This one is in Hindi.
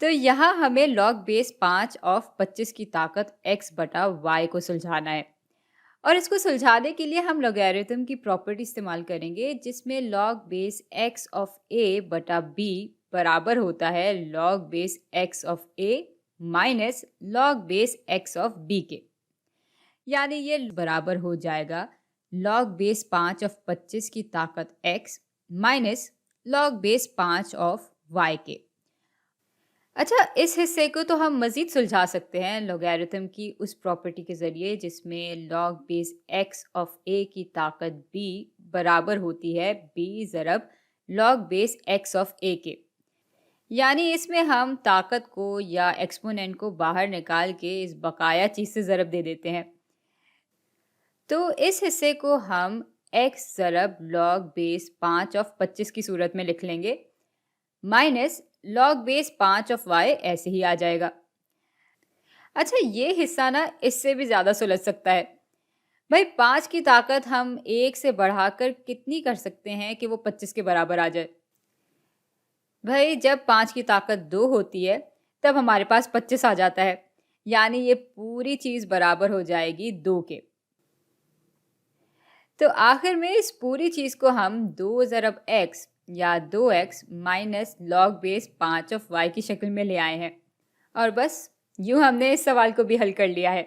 तो यहाँ हमें log बेस 5 ऑफ 25 की ताकत x बटा y को सुलझाना है। और इसको सुलझाने के लिए हम लॉगरिथम की प्रॉपर्टी इस्तेमाल करेंगे, जिसमें log base x of a बटा b बराबर होता है log base x of a minus log base x of b के। यानी ये बराबर हो जाएगा log बेस 5 ऑफ 25 की ताकत x minus log base 5 of y के। अच्छा, इस हिस्से को तो हम मज़ीद सुलझा सकते हैं लॉगरिथम की उस प्रॉपर्टी के ज़रिए, जिसमें log base x of a की ताकत b बराबर होती है b ज़रब log base x of a के। यानी इसमें हम ताकत को या एक्सपोनेंट को बाहर निकाल के इस बकाया चीज़ से ज़रब दे देते हैं। तो इस हिस्से को हम x ज़रब log बेस 5 ऑफ 25 की सूरत में लिख लेंगे minus log base 5 of y ऐसे ही आ जाएगा। अच्छा, ये हिस्सा ना इससे भी ज़्यादा सुलझ सकता है। भाई 5 की ताकत हम 1 से बढ़ाकर कितनी कर सकते हैं कि वो 25 के बराबर आ जाए? भाई जब 5 की ताकत 2 होती है तब हमारे पास 25 आ जाता है। यानी ये पूरी चीज़ बराबर हो जाएगी 2 के। तो आखिर में इस पूरी चीज़ को हम 2 ज़रब x या 2x minus log base 5 of y की शक्ल में ले आए हैं। और बस यूँ हमने इस सवाल को भी हल कर लिया है।